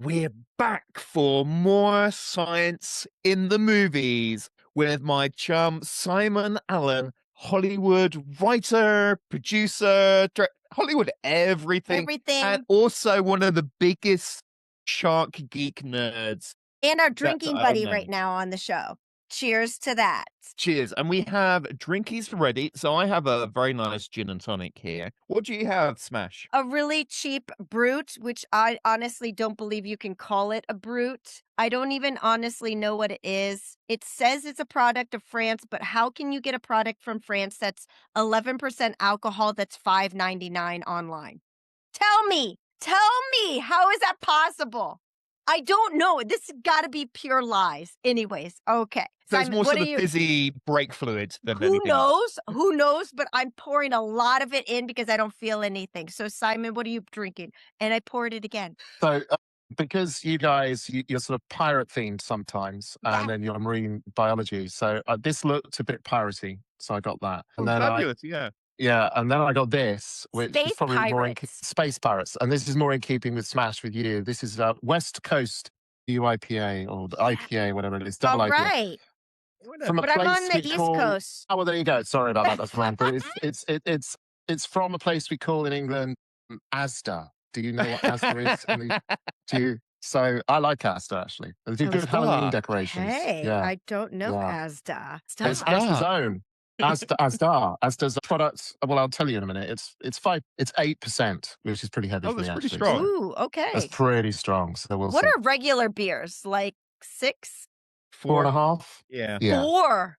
We're back for more science in the movies with my chum Simon Allen, Hollywood writer, producer, Hollywood everything, and also one of the biggest shark geek nerds. And our that drinking I've buddy known. right now on the show. Cheers to that. Cheers. And we have drinkies ready. So I have a very nice gin and tonic here. What do you have, Smash? A really cheap brute, which I honestly don't believe you can call it a brute. I don't even honestly know what it is. It says it's a product of France, but how can you get a product from France that's 11% alcohol that's $5.99 online? Tell me, how is that possible? I don't know. This has got to be pure lies. Anyways, okay. So it's Simon, more what sort are of you? fizzy brake fluid than Who anything else. knows? Who knows? But I'm pouring a lot of it in because I don't feel anything. So, Simon, what are you drinking? And I poured it again. So, because you guys, you're sort of pirate themed sometimes, Yeah. and then you're marine biology. So this looked a bit piratey, so I got that. And Oh, then fabulous, yeah. and then I got this, which Space is probably more in pirates. space pirates, and this is more in keeping with Smash with you. This is West Coast UIPA or the IPA, whatever it is, double All IPA. right. From a But I'm place on the we East call. Coast. Oh well, there you go. Sorry about that. That's wrong. But it's from a place we call in England Asda. Do you know what Asda is? Do you? So I like Asda actually. They do good Halloween decorations. Hey, Yeah, I don't know yeah. Asda. It's Asda's own. Asda's a product. Well, I'll tell you in a minute. It's 8%, which is pretty heavy Oh, for me. that's pretty Actually, strong. Ooh, okay. that's pretty strong. So we'll What see. are regular beers? Like 6? 4.5. Yeah. Yeah. 4.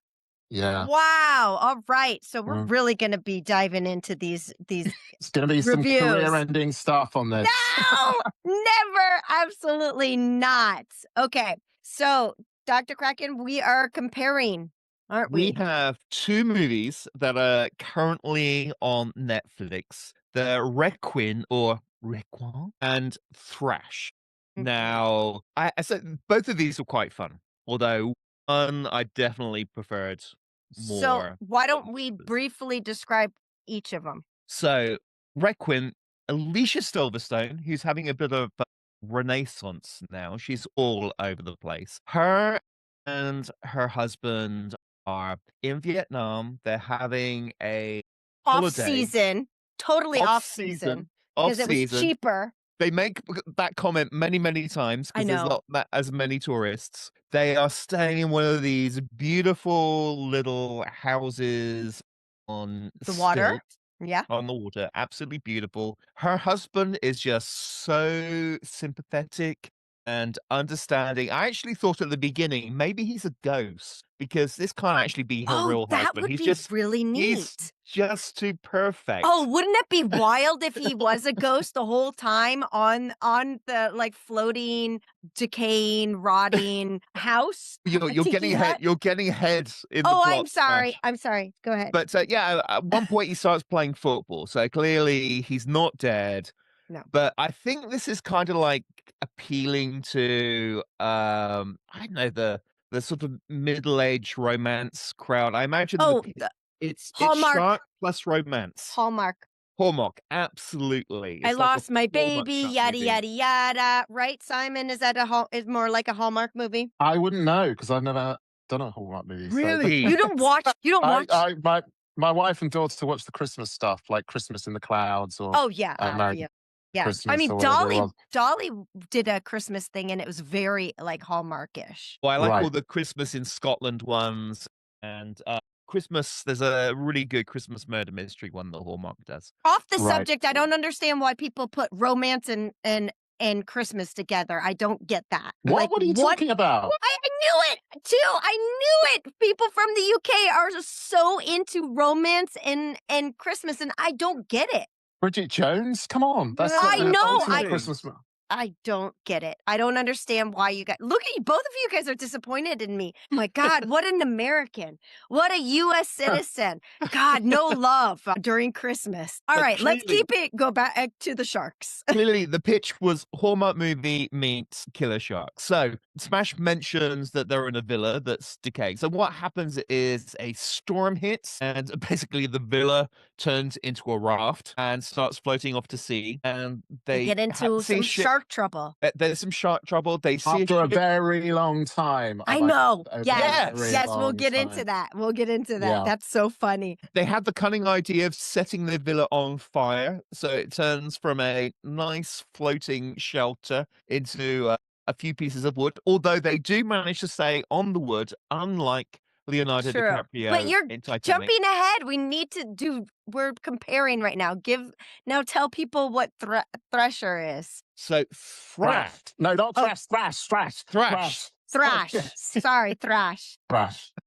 Yeah. Wow. All right. So we're Mm. really going to be diving into these It's going to be some reviews. career-ending stuff on this. No, never. Absolutely not. Okay. So, Dr. Craken, we are comparing, aren't We we? have 2 movies that are currently on Netflix. The Requin or Requin and Thrash. Mhm. Now, I said both of these were quite fun, although one I definitely preferred So, more. why don't we briefly describe each of them? So, Requin, Alicia Silverstone, who's having a bit of a renaissance now. She's all over the place. Her and her husband are in Vietnam. They're having a Off holiday. season, totally off Off-season. season, because it was Off-season. cheaper. They make that comment many, many times I because there's know. not as many tourists. They are staying in one of these beautiful little houses on The water? stilts. Yeah. On the water, absolutely beautiful. Her husband is just so sympathetic and understanding. I actually thought at the beginning maybe he's a ghost because this can't actually be her real that husband. would He's be just really he's neat. just too perfect. Oh, wouldn't it be wild if he was a ghost the whole time on the, like, floating, decaying, rotting house? You're Tiki getting hut? ahead. You're getting ahead in the Oh, plot. I'm sorry. Smash. I'm sorry. Go ahead. But yeah, at one point he starts playing football, so clearly he's not dead. No. But I think this is kind of like appealing to I don't know, the sort of middle-aged romance crowd. I imagine Oh, it's Hallmark. shark plus romance. Hallmark. Hallmark, absolutely. I It's like a lost my Hallmark baby, shark yada movie. yada yada. Right, Simon? Is that is more like a Hallmark movie? I wouldn't know because I've never done a Hallmark movie. Really? You don't watch. You don't watch. My wife and daughter watch the Christmas stuff, like Christmas in the Clouds or Oh yeah, American yeah. I Christmas mean, or whatever it was. Dolly did a Christmas thing, and it was very like Hallmarkish. Well, I like all Right. the Christmas in Scotland ones and Christmas. There's a really good Christmas murder mystery one that Hallmark does. Off the Right. subject, I don't understand why people put romance and Christmas together. I don't get that. What? Like, What are you talking about? I knew it too. I knew it. People from the UK are so into romance and Christmas, and I don't get it. Bridget Jones? Come on. That's I the know, ultimate Christmas movie. I don't get it. I don't understand why you guys look at you. Both of you guys are disappointed in me. My God, what an American. What a U.S. citizen. God, no love during Christmas. All But right, let's clearly- keep it. Go back to the sharks. Clearly, the pitch was Hallmark movie meets Killer Shark. So Smash mentions that they're in a villa that's decaying. So what happens is a storm hits, and basically the villa turns into a raft and starts floating off to sea. And They they get into see a some ship. shark trouble. There's some shark trouble. They see After a a ship. very long time. I know. A Yes. very Yes, we'll long get into time. that. We'll get into that. Yeah. That's so funny. They had the cunning idea of setting the villa on fire, so it turns from a nice floating shelter into a few pieces of wood, although they do manage to stay on the wood, unlike Leonardo True. But DiCaprio you're in Titanic. jumping ahead. We need to do, we're comparing right now. Tell people what Thresher is. So Thrash. No, not Oh. Thrash. Thrash. Thrash. Sorry, Thrash.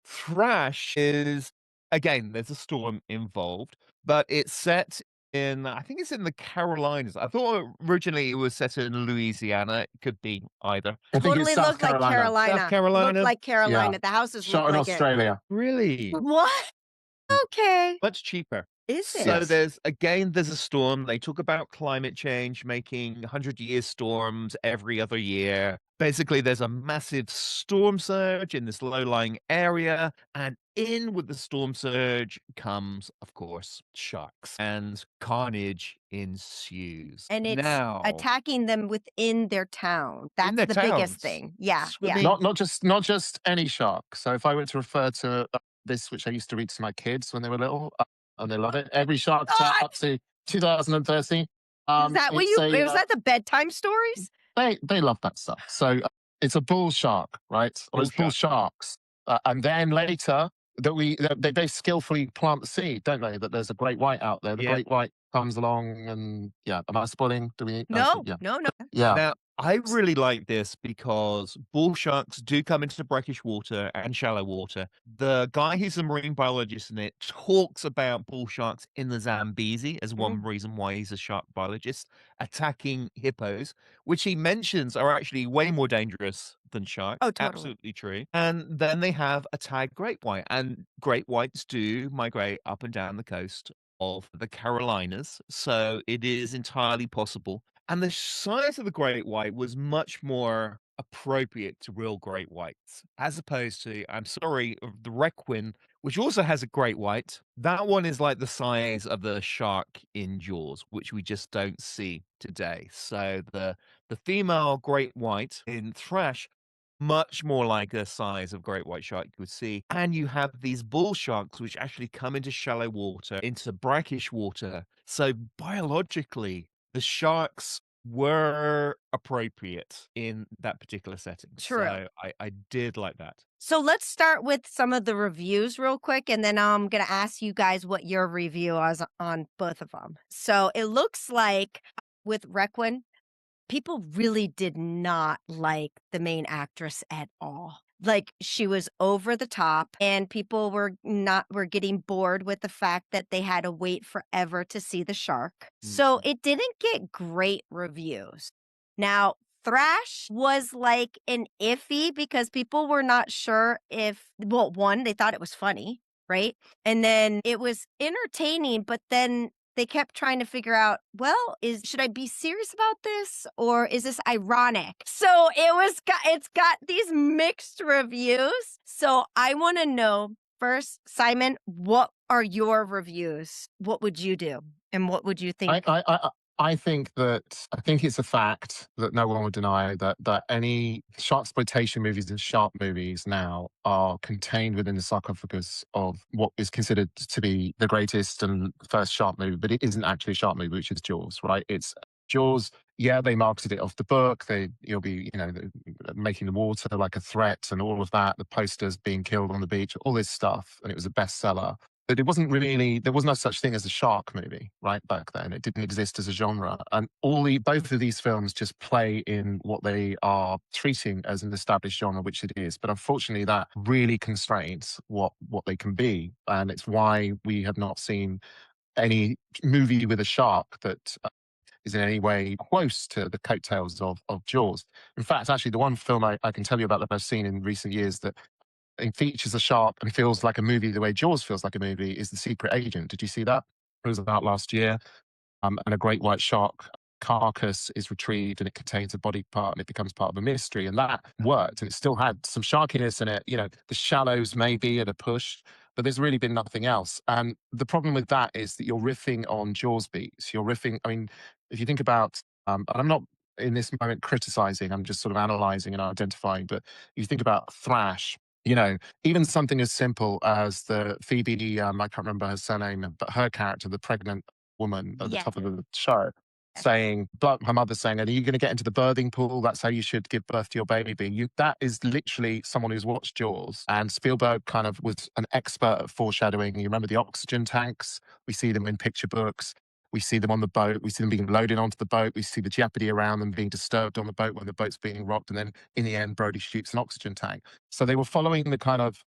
Thrash is, again, there's a storm involved, but it's set in, I think it's in the Carolinas. I thought originally it was set in Louisiana. It could be either. I think it's Totally South looked like Carolina. Carolina. South Carolina? Looked like Carolina. Yeah. The houses Shot look in like Australia. Really? it. What? Okay. Much cheaper. Is it? So Yes. there's a storm. They talk about climate change, making 100-year storms every other year. Basically, there's a massive storm surge in this low-lying area, and in with the storm surge comes, of course, sharks, and carnage ensues. And it's now attacking them within their town. That's their the biggest towns, thing. Yeah. swimming. Not just any shark. So if I were to refer to this, which I used to read to my kids when they were little, and they love it, every shark tale up to 2013. Is that what was that the bedtime stories? They love that stuff. So it's a bull shark, right? Or it's bull sharks. And then later they very skillfully plant the seed, don't they? That there's a great white out there. The great white comes along, and yeah, am I spoiling? Do we? No. Yeah. No. Yeah. Now, I really like this because bull sharks do come into brackish water and shallow water. The guy who's a marine biologist in it talks about bull sharks in the Zambezi as one reason why he's a shark biologist, attacking hippos, which he mentions are actually way more dangerous than sharks. Oh, totally. Absolutely true. And then they have a tag great white, and great whites do migrate up and down the coast of the Carolinas, so it is entirely possible. And the size of the great white was much more appropriate to real great whites, as opposed to, I'm sorry, of the Requin, which also has a great white. That one is like the size of the shark in Jaws, which we just don't see today. So the female great white in Thrash, much more like the size of great white shark you would see. And you have these bull sharks, which actually come into shallow water, into brackish water. So biologically, the sharks were appropriate in that particular setting. True. So I did like that. So let's start with some of the reviews real quick, and then I'm going to ask you guys what your review was on both of them. So it looks like with Requin, people really did not like the main actress at all. Like, she was over the top, and people were getting bored with the fact that they had to wait forever to see the shark. So it didn't get great reviews. Now, Thrash was like an iffy because people were not sure if, well, one, they thought it was funny, right? And then it was entertaining, but then they kept trying to figure out, well, should I be serious about this, or is this ironic? So it's got these mixed reviews. So I want to know first, Simon, what are your reviews? What would you do, and what would you think? I think it's a fact that no one would deny that any shark exploitation movies and shark movies now are contained within the sarcophagus of what is considered to be the greatest and first shark movie, but it isn't actually a shark movie, which is Jaws, right? It's Jaws. Yeah, they marketed it off the book. You'll be, making the water like a threat and all of that. The posters being killed on the beach, all this stuff, and it was a bestseller. But it wasn't really, there was no such thing as a shark movie, right, back then. It didn't exist as a genre. And both of these films just play in what they are treating as an established genre, which it is. But unfortunately, that really constrains what they can be. And it's why we have not seen any movie with a shark that is in any way close to the coattails of Jaws. In fact, actually, the one film I can tell you about that I've seen in recent years that it features a shark and feels like a movie the way Jaws feels like a movie is The Secret Agent. Did you see that? It was about last year. And a great white shark carcass is retrieved and it contains a body part and it becomes part of a mystery. And that worked. And it still had some sharkiness in it. You know, the shallows maybe at a push, but there's really been nothing else. And the problem with that is that you're riffing on Jaws beats. You're riffing, I mean, if you think about, and I'm not in this moment criticizing, I'm just sort of analyzing and identifying, but if you think about Thrash, you know, even something as simple as the Phoebe, I can't remember her surname, but her character, the pregnant woman at the top of the show, saying, but her mother saying, are you going to get into the birthing pool? That's how you should give birth to your baby. That is literally someone who's watched Jaws. And Spielberg kind of was an expert at foreshadowing. You remember the oxygen tanks? We see them in picture books. We see them on the boat. We see them being loaded onto the boat. We see the jeopardy around them being disturbed on the boat when the boat's being rocked. And then in the end, Brody shoots an oxygen tank. So they were following the kind of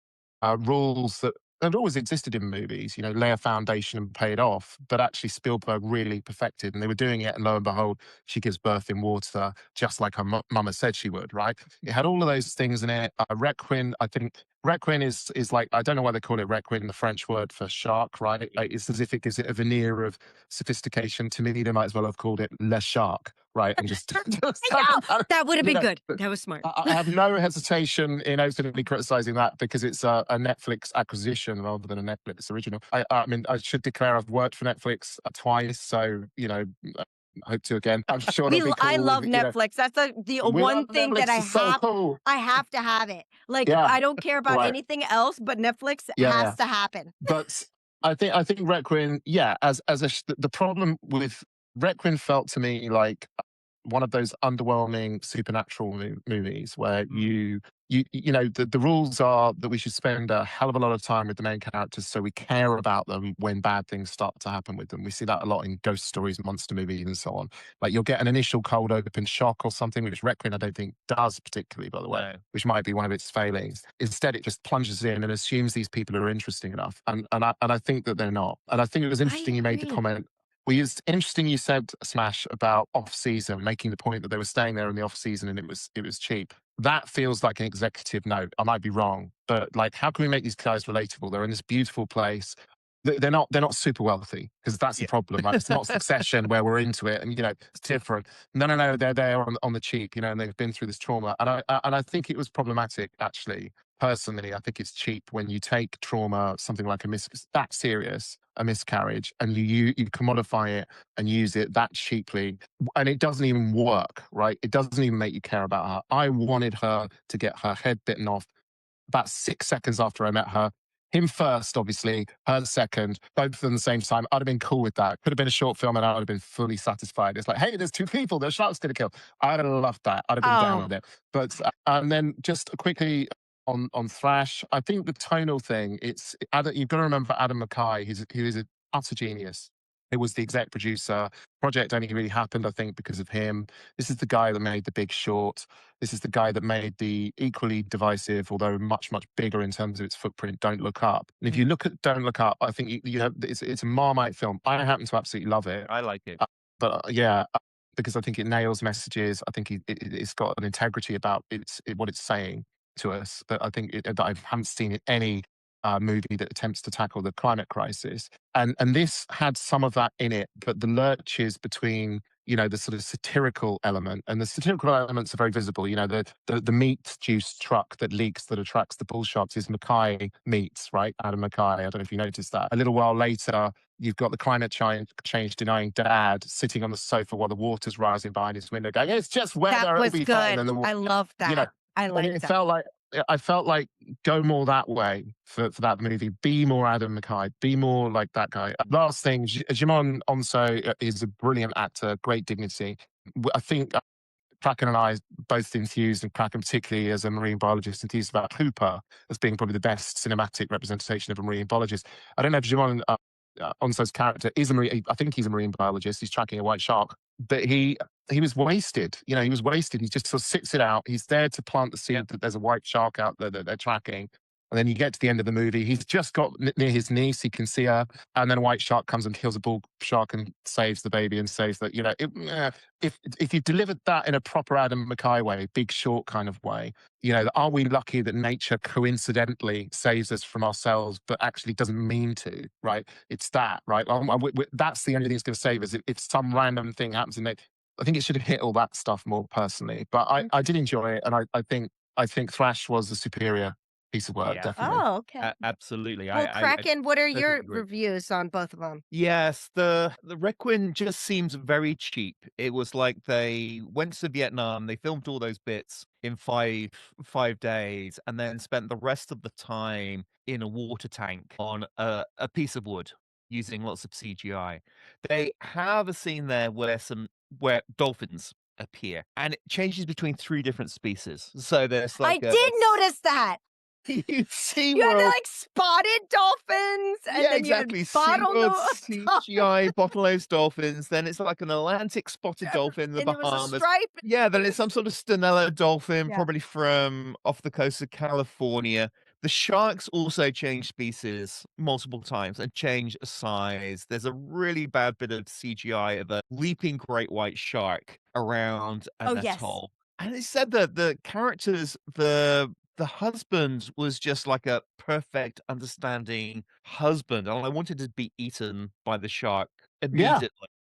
rules that had always existed in movies, you know, lay a foundation and pay it off. But actually, Spielberg really perfected, and they were doing it. And lo and behold, she gives birth in water, just like her mama said she would, right? It had all of those things in it. Requin, I think. Requin is like, I don't know why they call it requin, the French word for shark, right? Like, it's as if it gives it a veneer of sophistication. To me, they might as well have called it Le Shark, right? And just, that would have been good. That was smart. I have no hesitation in openly criticizing that because it's a Netflix acquisition rather than a Netflix original. I mean, I should declare I've worked for Netflix twice, so, you know, I hope to again. I'm sure it'll be cool. I love Netflix. That's the one thing Netflix that I have. So cool. I have to have it. Like, I don't care about anything else, but Netflix has to happen. But I think Requin, the problem with Requin felt to me like one of those underwhelming supernatural movies where you know, the rules are that we should spend a hell of a lot of time with the main characters so we care about them when bad things start to happen with them. We see that a lot in ghost stories, monster movies, and so on. Like, you'll get an initial cold open shock or something, which Requin I don't think does particularly, by the way, which might be one of its failings. Instead, it just plunges in and assumes these people are interesting enough, and I think that they're not. And I think it was interesting you made the comment. Interesting you said, Smash, about off-season, making the point that they were staying there in the off-season and it was cheap. That feels like an executive note. I might be wrong, but like, how can we make these guys relatable? They're in this beautiful place. They're not super wealthy, because that's the problem, right? It's not Succession where we're into it and, you know, it's different. No, they're there on the cheap, you know, and they've been through this trauma. And I think it was problematic, actually. Personally, I think it's cheap when you take trauma, something like that serious, a miscarriage, and you commodify it and use it that cheaply, and it doesn't even work, right? It doesn't even make you care about her. I wanted her to get her head bitten off about 6 seconds after I met her. Him first, obviously, her second, both of them at the same time. I'd have been cool with that. Could have been a short film and I would have been fully satisfied. It's like, hey, there's two people, there's sharks going to kill. I'd have loved that. I'd have been down with it. But, and then just quickly on Thrash, I think the tonal thing, you've got to remember Adam McKay, who is an utter genius. It was the exec producer. Project only really happened, I think, because of him. This is the guy that made The Big Short. This is the guy that made the equally divisive, although much, much bigger in terms of its footprint, Don't Look Up. And if you look at Don't Look Up, I think it's a Marmite film. I happen to absolutely love it. I like it. Because I think it nails messages. I think it's got an integrity about what it's saying to us that I think that I haven't seen in any movie that attempts to tackle the climate crisis. And this had some of that in it, but the lurches between, you know, the sort of satirical element, and the satirical elements are very visible. You know, the meat juice truck that leaks that attracts the bull sharks is Mackay Meats, right? Adam Mackay. I don't know if you noticed that. A little while later, you've got the climate change denying dad sitting on the sofa while the water's rising behind his window going, it's just weather. That was good. I love that. You know, I like that. I felt like go more that way for that movie. Be more Adam McKay. Be more like that guy. Last thing, Jimon Onso is a brilliant actor, great dignity. I think Craken and I both enthused, and Craken particularly as a marine biologist, enthused about Hooper as being probably the best cinematic representation of a marine biologist. I don't know if Jimon Onso's character is I think he's a marine biologist. He's tracking a white shark, but he was wasted. You know, he was wasted. He just sort of sits it out. He's there to plant the seed that there's a white shark out there that they're tracking. And then you get to the end of the movie, he's just got near his niece, he can see her, and then a white shark comes and kills a bull shark and saves the baby and saves that. You know, if you delivered that in a proper Adam McKay way, Big Short kind of way, you know, are we lucky that nature coincidentally saves us from ourselves, but actually doesn't mean to, right? It's that, right? That's the only thing that's going to save us. If some random thing happens in nature, I think it should have hit all that stuff more personally. But I did enjoy it, and I think Thrash was the superior piece of work, Yeah. definitely. Oh, okay. Absolutely. Well, I Craken, what are totally your agree. reviews on both of them? Yes, the Requin just seems very cheap. It was like they went to Vietnam, they filmed all those bits in five days, and then spent the rest of the time in a water tank on a piece of wood using lots of CGI. They have a scene there where dolphins appear, and it changes between three different species. So there's I like did notice that. you see You had world. like spotted dolphins, and Yeah, then you had exactly. bottlenose SeaWorld dolphins, CGI bottlenose dolphins. Then it's like an Atlantic spotted dolphin in the and there was a Bahamas. stripe. Yeah, then it's some sort of Stanella dolphin, Yeah. probably from off the coast of California. The sharks also change species multiple times and change size. There's a really bad bit of CGI of a leaping great white shark around Oh, an yes. atoll. And it said that the characters, the husband was just like a perfect understanding husband, and I wanted to be eaten by the shark immediately.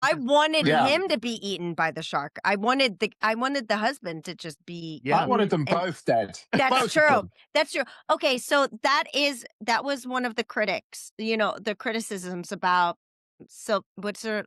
I wanted Yeah. him to be eaten by the shark. I wanted the husband to just be Yeah. I wanted eaten them and- both dead. That's Both of true. them. That's true. Okay, so that was one of the critics, the criticisms about what's her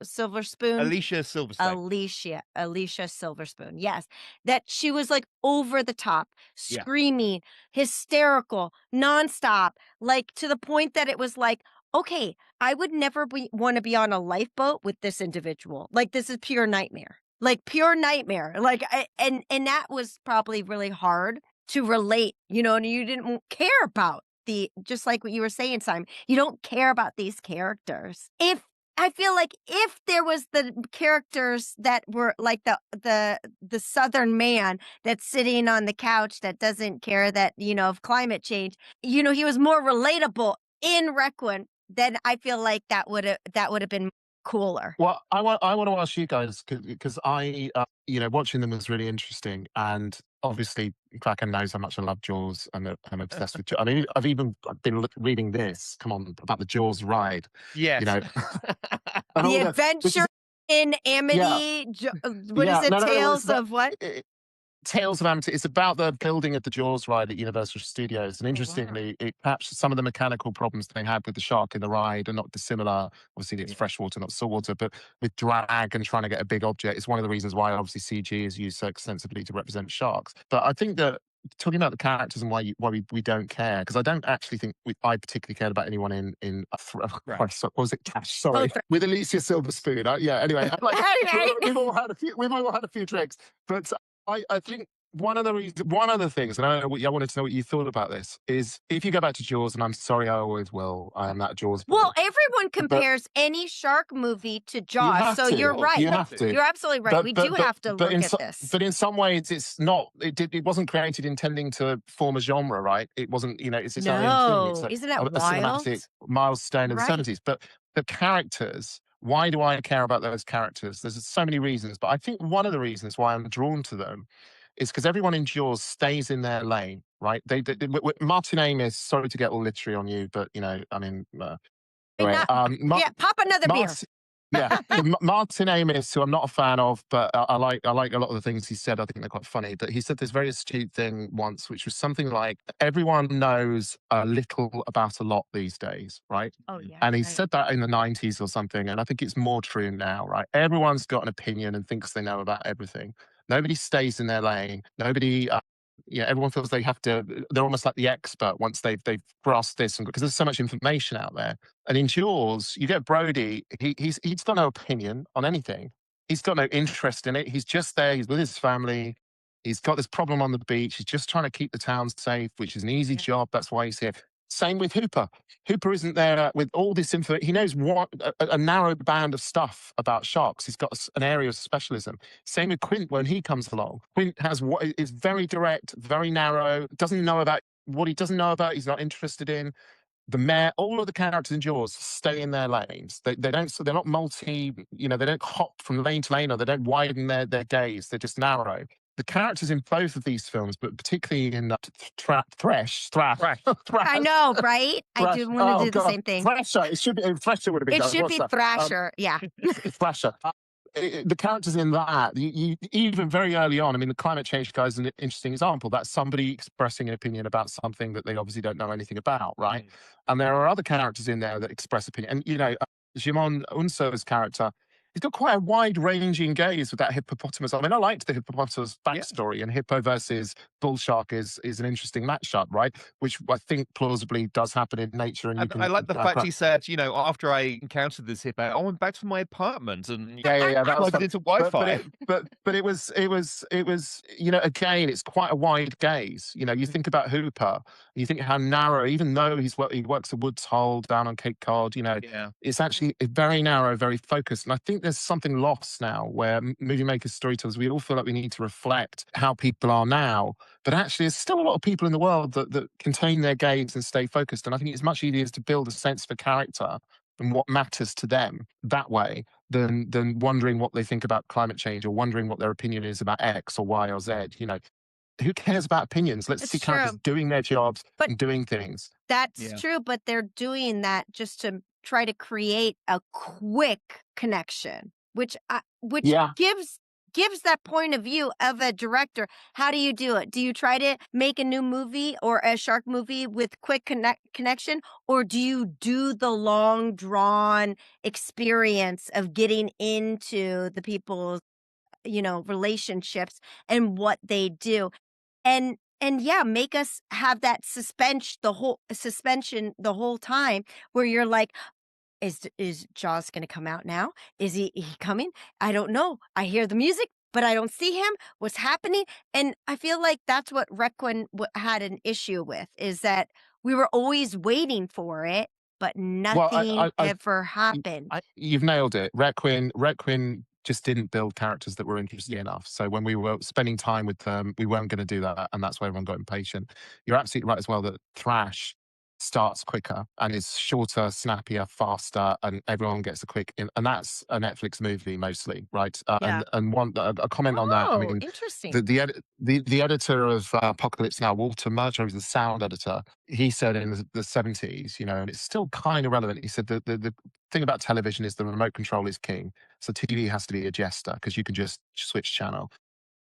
Silver Spoon? Alicia Silverstone. Alicia Silverspoon. Yes. That she was like over the top, Yeah. screaming, hysterical, nonstop, like to the point that it was like, okay, I would never want to be on a lifeboat with this individual. Like this is pure nightmare. Like pure nightmare. Like and that was probably really hard to relate, and you didn't care about just like what you were saying, Simon. You don't care about these characters. I feel like if there was the characters that were like the Southern man that's sitting on the couch that doesn't care that, of climate change, he was more relatable in Requin, then I feel like that would have been cooler. Well, I want to ask you guys because I, watching them was really interesting, and obviously Kraken knows how much I love Jaws, and I'm obsessed with Jaws. I mean, I've even been reading this. Come on, about the Jaws ride. Yes. And all The adventure in Amity. What is it? Tales of what? Tales of Amity. It's about the building of the Jaws ride at Universal Studios. And interestingly, it captures some of the mechanical problems they had with the shark in the ride are not dissimilar. Obviously, it's freshwater, not saltwater, but with drag and trying to get a big object, it's one of the reasons why obviously CG is used so extensively to represent sharks. But I think that talking about the characters and why we don't care, because I don't actually think I particularly cared about anyone in what was it? Thrash, sorry, with Alicia Silverspoon. Yeah. Anyway, we've all had a few drinks, but I think one of the things, and I wanted to know what you thought about this, is if you go back to Jaws, and I'm sorry, I always will. I am that Jaws boy. Well, everyone compares any shark movie to Jaws, so you're right. You have to. You're absolutely right. We do have to look at this. But in some ways, it's not. It wasn't created intending to form a genre, right? It wasn't. It's its own thing. Isn't that a wild? cinematic milestone in the 70s. But the characters. Why do I care about those characters? There's so many reasons, but I think one of the reasons why I'm drawn to them is because everyone in Jaws stays in their lane, right? Martin Amis, sorry to get all literary on you, but anyway, pop another beer. Yeah, Martin Amis, who I'm not a fan of, but I like a lot of the things he said. I think they're quite funny. But he said this very astute thing once, which was something like, everyone knows a little about a lot these days, right? Oh, yeah. And he said that in the 90s or something, and I think it's more true now, right? Everyone's got an opinion and thinks they know about everything. Nobody stays in their lane. Nobody... everyone feels they have to. They're almost like the expert once they've grasped this, because there's so much information out there. And in Jaws, you get Brody. He's got no opinion on anything. He's got no interest in it. He's just there. He's with his family. He's got this problem on the beach. He's just trying to keep the town safe, which is an easy job. That's why he's here. Same with Hooper. Hooper isn't there with all this info. He knows a narrow band of stuff about sharks. He's got an area of specialism. Same with Quint when he comes along. Quint is very direct, very narrow. Doesn't know about what he doesn't know about. He's not interested in. The mayor, all of the characters in Jaws stay in their lanes. They don't. So they're not multi. They don't hop from lane to lane, or they don't widen their gaze. They're just narrow. The characters in both of these films, but particularly in Thrash. I know, right? I do want to do the same thing. Thrasher. It should be Thrasher would have been. It should be Thrasher. Yeah. Thrasher. the characters in that, you even very early on, I mean, the climate change guy is an interesting example. That's somebody expressing an opinion about something that they obviously don't know anything about, right? And there are other characters in there that express opinion. And, you know, Jimon Unso's character, he's got quite a wide-ranging gaze with that hippopotamus. I mean, I liked the hippopotamus backstory, and Hippo versus Bull Shark is an interesting matchup, right? Which I think plausibly does happen in nature, and you can. I like the fact he said, you know, after I encountered this hippo, I went back to my apartment and that was plugged fun. into Wi-Fi. But it was you know, again, it's quite a wide gaze. You know, you think about Hooper, you think how narrow, even though he works at Woods Hole down on Cape Cod, you know, it's actually very narrow, very focused. And I think there's something lost now where movie makers, storytellers, we all feel like we need to reflect how people are now. But actually, there's still a lot of people in the world that contain their gaze and stay focused. And I think it's much easier to build a sense for character and what matters to them that way than wondering what they think about climate change or wondering what their opinion is about X or Y or Z. You know, who cares about opinions? Let's see characters doing their jobs and doing things. That's true, but they're doing that just to try to create a quick connection, which gives that point of view of a director. How do you do it? Do you try to make a new movie or a shark movie with quick connection, or do you do the long drawn experience of getting into the people's, you know, relationships and what they do? And yeah, make us have that suspension the whole time where you're like, is Jaws going to come out now? Is he coming? I don't know. I hear the music, but I don't see him. What's happening? And I feel like that's what Requin had an issue with, is that we were always waiting for it, but nothing ever happened. You've nailed it. Requin just didn't build characters that were interesting enough. So when we were spending time with them, we weren't going to do that. And that's why everyone got impatient. You're absolutely right as well that Thrash starts quicker and is shorter, snappier, faster, and everyone gets a quick in, and that's a Netflix movie mostly, right? And one a comment on that. I mean, interesting. The editor of Apocalypse Now, Walter Murcher, who's the sound editor, he said in the 70s, you know, and it's still kind of relevant. He said the thing about television is the remote control is king. So TV has to be a jester because you can just switch channel.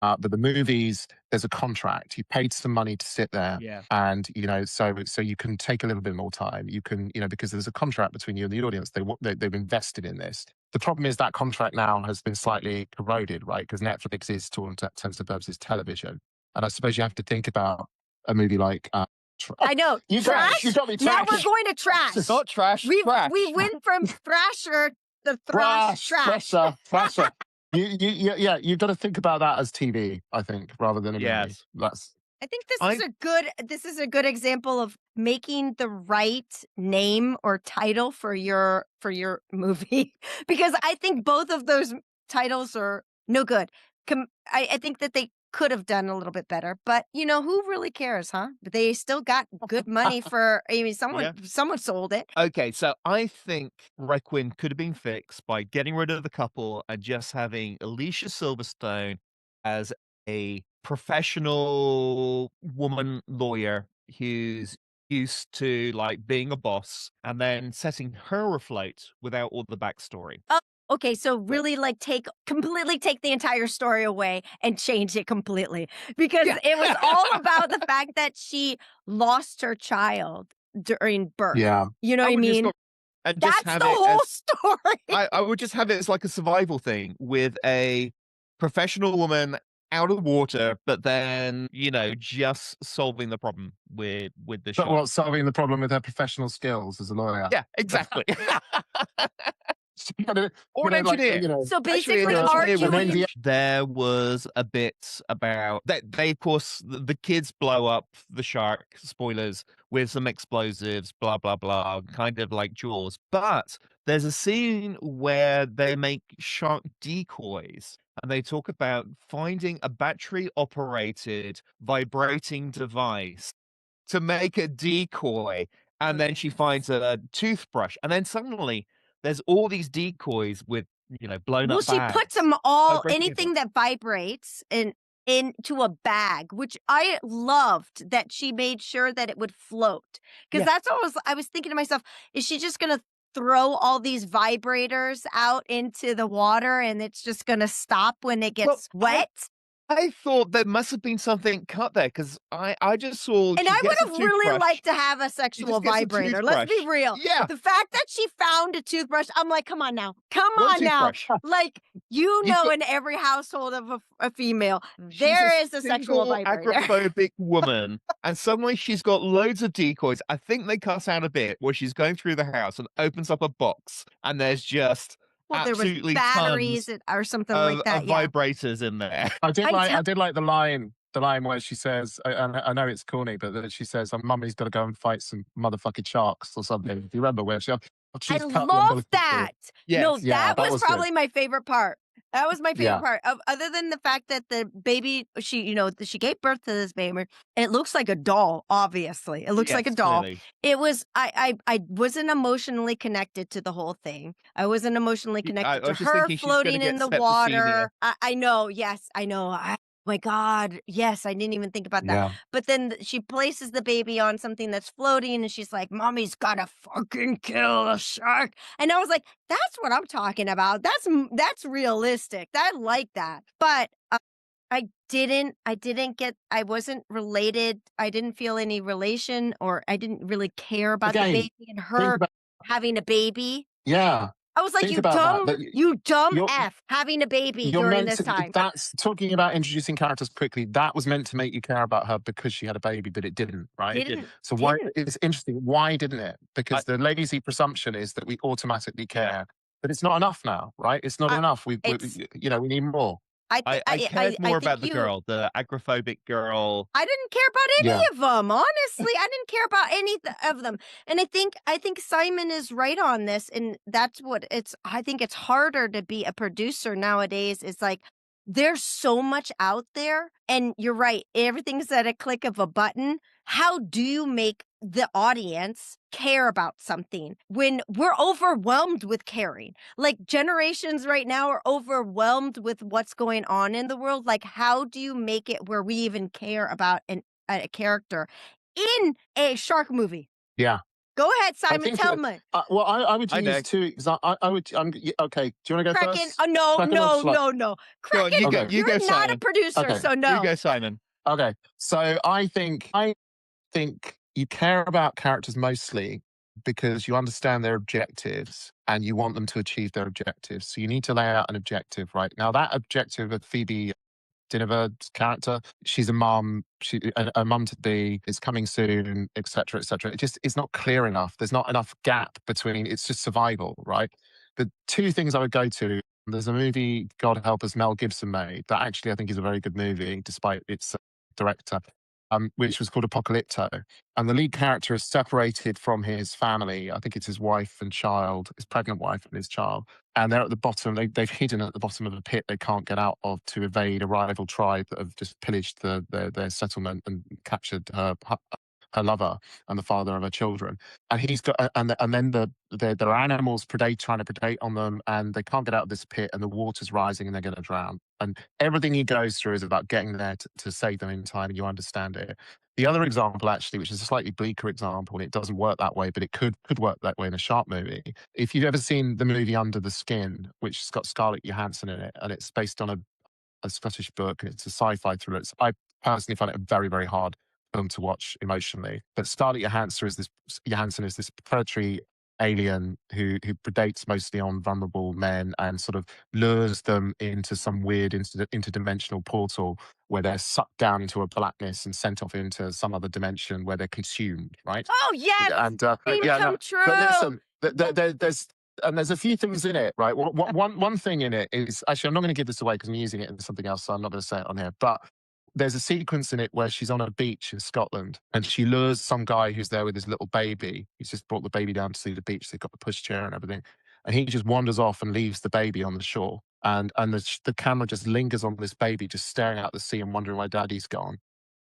But the movies, there's a contract. You paid some money to sit there, and you know, so you can take a little bit more time. You can, you know, because there's a contract between you and the audience. They've invested in this. The problem is that contract now has been slightly eroded, right? Because Netflix is, to all intents and purposes, television. And I suppose you have to think about a movie like. I know. Trash? You got me trash. Now we're going to trash. It's not trash. We went from Thrasher to Thrash. Thrasher. You've got to think about that as TV, I think, rather than a movie. I think this is a good example of making the right name or title for your movie, because I think both of those titles are no good. I think that they could have done a little bit better, but you know, who really cares, huh? But they still got good money for, I mean, someone sold it. Okay, so I think Requin could have been fixed by getting rid of the couple and just having Alicia Silverstone as a professional woman lawyer who's used to like being a boss, and then setting her afloat without all the backstory. Okay, so really like completely take the entire story away and change it completely, because it was all about the fact that she lost her child during birth. Yeah. You know what I mean? That's the whole story. I would just have it as like a survival thing with a professional woman out of water, but then, you know, just solving the problem with the shark. Well, solving the problem with her professional skills as a lawyer. Yeah, exactly. Or an engineer. Like, you know, so basically, there was a bit about that. They, of course, the kids blow up the shark. Spoilers, with some explosives. Blah blah blah. Kind of like Jaws. But there's a scene where they make shark decoys, and they talk about finding a battery-operated vibrating device to make a decoy. And then she finds a toothbrush, and then suddenly there's all these decoys with, you know, blown up bags. Well, she puts them all, anything that vibrates, into a bag, which I loved that she made sure that it would float. Because that's what I was thinking to myself, is she just going to throw all these vibrators out into the water and it's just gonna stop when it gets wet. I thought there must have been something cut there because I just saw And she I would gets a have really toothbrush. liked to have a She sexual just gets a vibrator. Let's be toothbrush. real. Yeah, The fact that she found a toothbrush, I'm like, come on now. Come one on now. toothbrush. Like, you You've know, got in every household of a female, She's a there is a sexual single vibrator. agoraphobic woman, and suddenly she's got loads of decoys. I think they cut out a bit where she's going through the house and opens up a box, and there's just Well, there was absolutely batteries tons or something like that. of Yeah. vibrators in there. I did I like the line where she says, I know it's corny, but that she says, "Mummy's got to go and fight some motherfucking sharks" or something. Do you remember where I she's cut the love umbilical cord? that. No, Yes. Yeah, that that was was good. probably my favorite part. That was my favorite Yeah, part. Other than the fact that the baby, she gave birth to this baby. It looks like a doll. Obviously, it looks like a Yes, doll. clearly. It was. I wasn't emotionally connected to the whole thing. I wasn't emotionally I connected to was just her thinking she's gonna floating in get the septicemia. water. I know. Yes, I know. My God. Yes, I didn't even think about that. yeah. But then she places the baby on something that's floating, and she's like, "Mommy's gotta fucking kill a shark." And I was like, "That's what I'm talking about. That's realistic. I like that." But I wasn't related. I didn't feel any relation, or I didn't really care about the Again, baby and think her about having a baby. yeah, I was like, think about that. That you dumb you're F having a baby you're during meant this to. time." That's talking about introducing characters quickly. That was meant to make you care about her because she had a baby, but it didn't, right? It didn't. So why Didn't. it's interesting. Why didn't it? I Because the lazy presumption is that we automatically care, but it's not enough now, right? It's not I enough. it's We need more. I cared I more think about the girl, the agoraphobic girl. I didn't care about any Yeah, of them. Honestly, I didn't care about any of them. And I think Simon is right on this, and that's what I think it's harder to be a producer nowadays. It's like there's so much out there, and you're right, everything's at a click of a button. How do you make the audience care about something when we're overwhelmed with caring? Like, generations right now are overwhelmed with what's going on in the world. Like, how do you make it where we even care about a character in a shark movie? yeah. Go ahead, I Simon, think. tell me. Well, I would I know. use two. I would. Okay. Do you want to go Kraken. first? Oh, no, Kraken or no, Schlo- no, no. Go on, Kraken, Okay. you go, you're not a Simon. producer, Okay. so You no. go, Simon. Okay. So I think you care about characters mostly because you understand their objectives and you want them to achieve their objectives. So you need to lay out an objective, right? Now that objective of Phoebe Dinaver's character, she's a mum, a mum to be, it's coming soon, etc., etc. It just is not clear enough. There's not enough gap between. It's just survival, right? The two things I would go to. There's a movie, God help us, Mel Gibson made that actually I think is a very good movie, despite its director, which was called Apocalypto. And the lead character is separated from his family. I think it's his wife and child, his pregnant wife and his child. And they're at the bottom, they've hidden at the bottom of a pit they can't get out of to evade a rival tribe that have just pillaged their settlement and captured her lover and the father of her children. And he's got, and then there are animals trying to predate on them, and they can't get out of this pit, and the water's rising, and they're going to drown. And everything he goes through is about getting there to save them in time. And you understand it. The other example, actually, which is a slightly bleaker example, and it doesn't work that way, but it could work that way in a shark movie. If you've ever seen the movie Under the Skin, which has got Scarlett Johansson in it, and it's based on a Scottish book, and it's a sci-fi thriller. I personally find it a very, very hard film to watch emotionally. But Scarlett Johansson is this predatory alien who predates mostly on vulnerable men and sort of lures them into some weird interdimensional portal where they're sucked down into a blackness and sent off into some other dimension where they're consumed, right? Oh, yes. And Dream come true. but listen, there's a few things in it, right? One thing in it is actually I'm not going to give this away because I'm using it in something else, so I'm not going to say it on here. But there's a sequence in it where she's on a beach in Scotland and she lures some guy who's there with his little baby. He's just brought the baby down to see the beach. They've got the pushchair and everything, and he just wanders off and leaves the baby on the shore. And the camera just lingers on this baby, just staring out the sea and wondering where daddy's gone.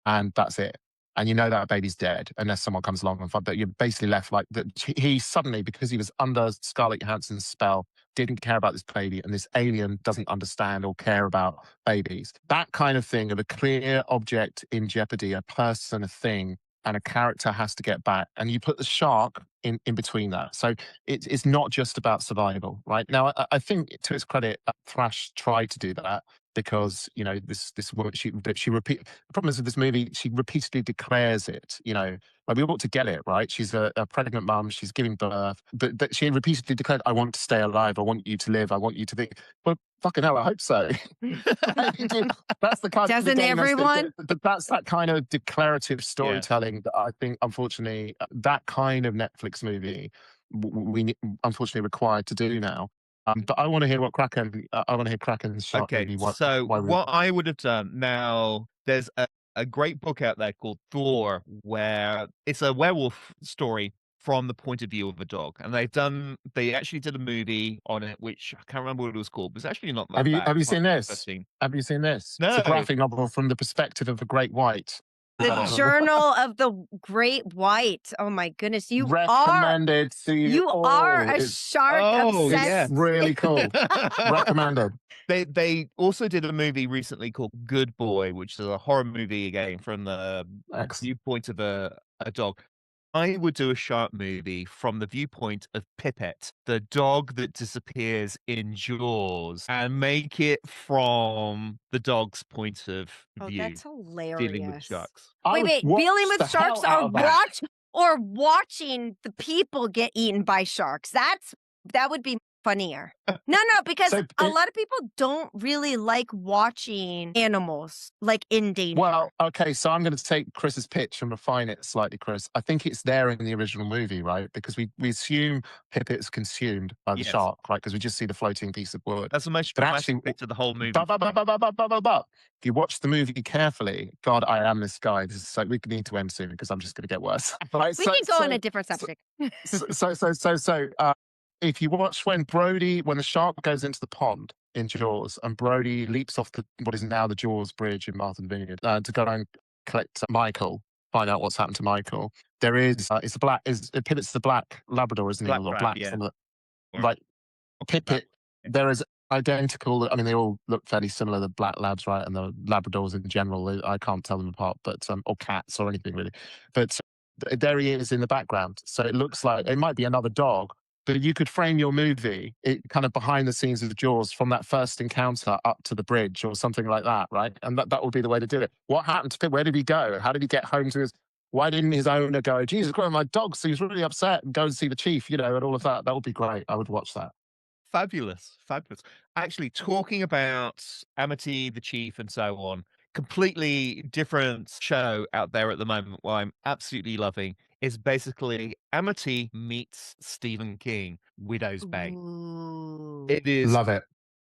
And that's it. And you know that baby's dead unless someone comes along and finds. But you're basically left like that. He suddenly, because he was under Scarlett Johansson's spell, didn't care about this baby, and this alien doesn't understand or care about babies. That kind of thing of a clear object in jeopardy, a person, a thing, and a character has to get back, and you put the shark in between that. So it's not just about survival, right? Now, I think to its credit, Thrash tried to do that because, you know, this woman, the problem is with this movie, she repeatedly declares it, you know, like we ought to get it, right? She's a pregnant mum, she's giving birth, but she repeatedly declared, I want to stay alive, I want you to live, I want you to be, well, fucking hell, I hope so. That's the kind Doesn't of everyone? that's that kind of declarative storytelling that I think, unfortunately, that kind of Netflix movie we unfortunately required to do now. But I want to hear what Craken. I want to hear Kraken's shark Okay, movie. so what I would have done now, there's a great book out there called Thor, where it's a werewolf story from the point of view of a dog, and they actually did a movie on it, which I can't remember what it was called, but it's actually not that bad. Have you seen this? 13. Have you seen this? No. It's a graphic novel from the perspective of a great white. The Journal of the Great White. Oh my goodness, you recommended to you. You are a shark obsessed. It's really cool. Recommended. They also did a movie recently called Good Boy, which is a horror movie again from the viewpoint of a dog. I would do a shark movie from the viewpoint of Pipet, the dog that disappears in Jaws, and make it from the dog's point of view. That's hilarious. Dealing with sharks. Wait, dealing with sharks or watching the people get eaten by sharks. That would be funnier. No, because a lot of people don't really like watching animals like in danger. Well, okay, so I'm going to take Chris's pitch and refine it slightly, Chris. I think it's there in the original movie, right? Because we assume Pipet's consumed by the shark, right? Because we just see the floating piece of wood. That's the most dramatic bit of the whole movie. But if you watch the movie carefully, God, I am this guy. This is so we need to end soon because I'm just going to get worse. Right? We can go on a different subject. If you watch when the shark goes into the pond in Jaws and Brody leaps off what is now the Jaws Bridge in Martha's Vineyard to go and collect Michael, find out what's happened to Michael. There is Pipet's the black Labrador, isn't he? Black, right. Pipet. There is identical. I mean, they all look fairly similar. The black labs, right, and the Labradors in general. I can't tell them apart, but or cats or anything really. But there he is in the background. So it looks like it might be another dog. But you could frame your movie kind of behind the scenes of Jaws from that first encounter up to the bridge or something like that, right? And that would be the way to do it. What happened to Pip? Where did he go? How did he get home to his... Why didn't his owner go, Jesus Christ, my dog seems really upset, and go and see the chief, you know, and all of that? That would be great. I would watch that. Fabulous. Actually, talking about Amity, the chief, and so on, completely different show out there at the moment, what I'm absolutely loving is basically Amity meets Stephen King, Widow's Bay. It is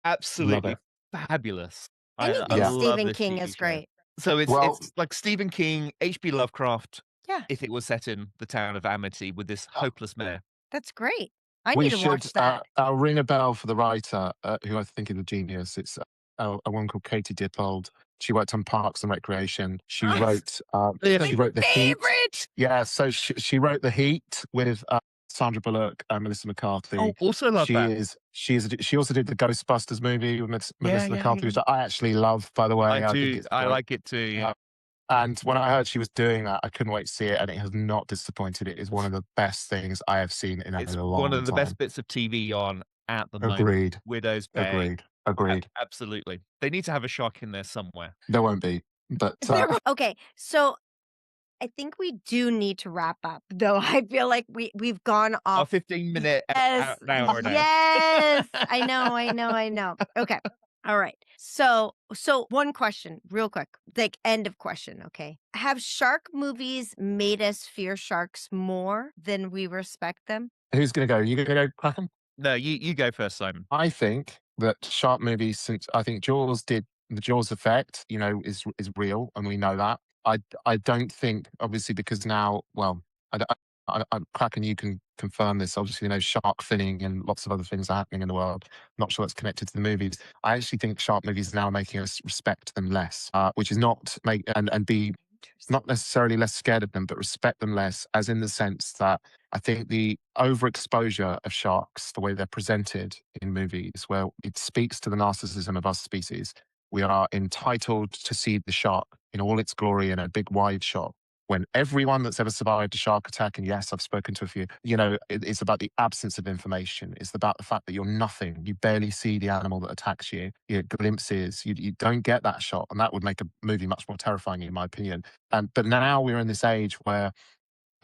absolutely fabulous. Anything Stephen King is great. So it's like Stephen King, H.P. Lovecraft, if it was set in the town of Amity with this hopeless mayor. That's great. I need to watch that. I'll ring a bell for the writer, who I think is a genius. It's a woman called Katie Dippold. She worked on Parks and Recreation. She wrote The Heat. Yeah, so she wrote The Heat with Sandra Bullock and Melissa McCarthy. Oh, also love that. She also did the Ghostbusters movie with Melissa McCarthy, which I actually love, by the way. I like it too, yeah. And when I heard she was doing that, I couldn't wait to see it, and it has not disappointed. It is one of the best things I have seen in a long time. It's one of the best bits of TV on at the moment. Widow's Bay. Agreed. Absolutely. They need to have a shark in there somewhere. There won't be, but... Okay, so I think we do need to wrap up, though. I feel like we've gone off. A 15-minute hour now. Yes, I know. Okay. All right. So one question, real quick, like end of question. Okay. Have shark movies made us fear sharks more than we respect them? Who's going to go? You going to go, Craken? No, you go first, Simon. I think that shark movies, I think Jaws did, the Jaws effect, you know, is real, and we know that. I don't think, obviously, because now, well, Craken, you can confirm this. Obviously, you know, shark finning and lots of other things are happening in the world. Not sure it's connected to the movies. I actually think shark movies are now making us respect them less, which is not be not necessarily less scared of them, but respect them less, as in the sense that I think the overexposure of sharks, the way they're presented in movies, where it speaks to the narcissism of our species. We are entitled to see the shark in all its glory in a big wide shot when everyone that's ever survived a shark attack, and yes, I've spoken to a few, it's about the absence of information. It's about the fact that you're nothing. You barely see the animal that attacks you. You get glimpses. You don't get that shot. And that would make a movie much more terrifying, in my opinion. But now we're in this age where,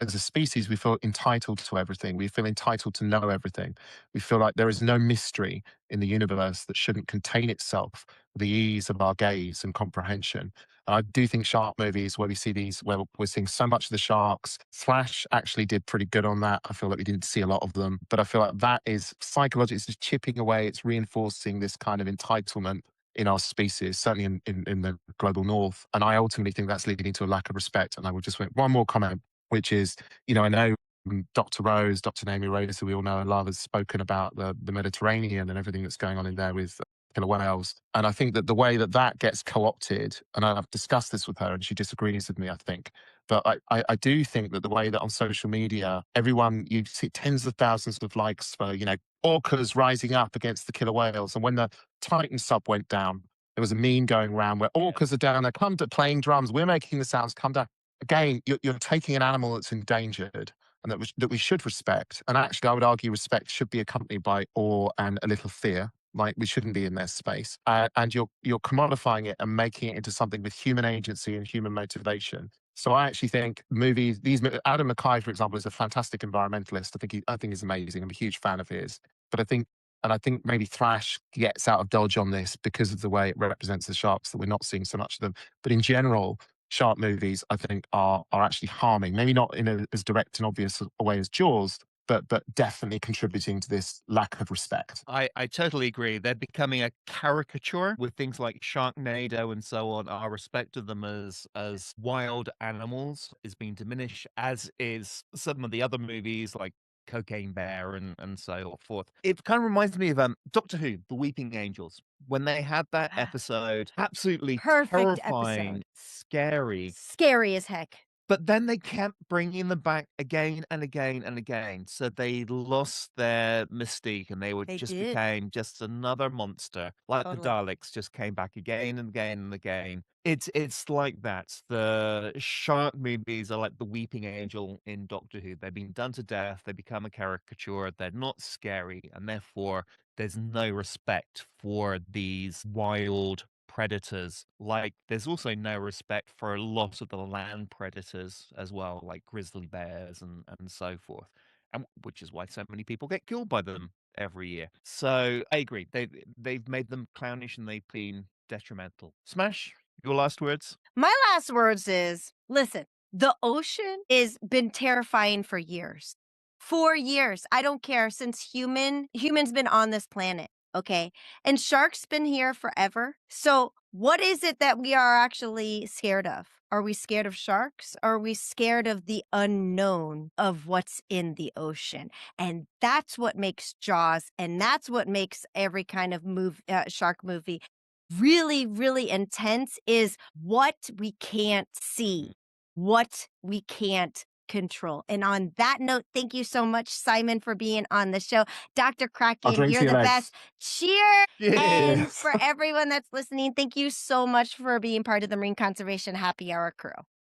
as a species, we feel entitled to everything. We feel entitled to know everything. We feel like there is no mystery in the universe that shouldn't contain itself with the ease of our gaze and comprehension. And I do think shark movies, where we see these, where we're seeing so much of the sharks, Thrash actually did pretty good on that. I feel like we didn't see a lot of them, but I feel like that is psychological. It's just chipping away. It's reinforcing this kind of entitlement in our species, certainly in the global north. And I ultimately think that's leading to a lack of respect. And I would just make one more comment, which is, I know Dr. Rose, Dr. Naomi Rose, who we all know and love, has spoken about the Mediterranean and everything that's going on in there with killer whales. And I think that the way that that gets co-opted, and I've discussed this with her and she disagrees with me, I think, but I do think that the way that on social media, you see tens of thousands of likes for, orcas rising up against the killer whales. And when the Titan sub went down, there was a meme going around where orcas are down there, playing drums, we're making the sounds, come down. Again, you're taking an animal that's endangered and that we should respect. And actually, I would argue respect should be accompanied by awe and a little fear. Like, we shouldn't be in their space. And you're commodifying it and making it into something with human agency and human motivation. So I actually think Adam McKay, for example, is a fantastic environmentalist. I think he's amazing. I'm a huge fan of his. But I think maybe Thrash gets out of dodge on this because of the way it represents the sharks, that we're not seeing so much of them. But in general, shark movies, I think, are actually harming. Maybe not in as direct and obvious a way as Jaws, but definitely contributing to this lack of respect. I totally agree. They're becoming a caricature with things like Sharknado and so on. Our respect of them as wild animals is being diminished, as is some of the other movies like Cocaine Bear and so forth. It kind of reminds me of Doctor Who, The Weeping Angels, when they had that episode, absolutely Perfect terrifying, episode. scary. Scary as heck. But then they kept bringing them back again and again and again, so they lost their mystique and They did. became just another monster, like the Totally. Daleks just came back again and again and again. It's like that. The shark movies are like the weeping angel in Doctor Who. They've been done to death, they become a caricature, they're not scary, and therefore there's no respect for these wild predators. Like, there's also no respect for a lot of the land predators as well, like grizzly bears and so forth. And which is why so many people get killed by them every year. So I agree. They've made them clownish and they've been detrimental. Smash, your last words? My last words is, listen, the ocean is been terrifying for years. For years. I don't care, since humans been on this planet, okay? And sharks been here forever. So what is it that we are actually scared of? Are we scared of sharks? Or are we scared of the unknown of what's in the ocean? And that's what makes Jaws, and that's what makes every kind of shark movie really, really intense, is what we can't see, what we can't control. And on that note, thank you so much, Simon, for being on the show. Dr. I'll Craken, drink you're to your the legs. best. Cheers! And Yes. for everyone that's listening, thank you so much for being part of the Marine Conservation Happy Hour crew.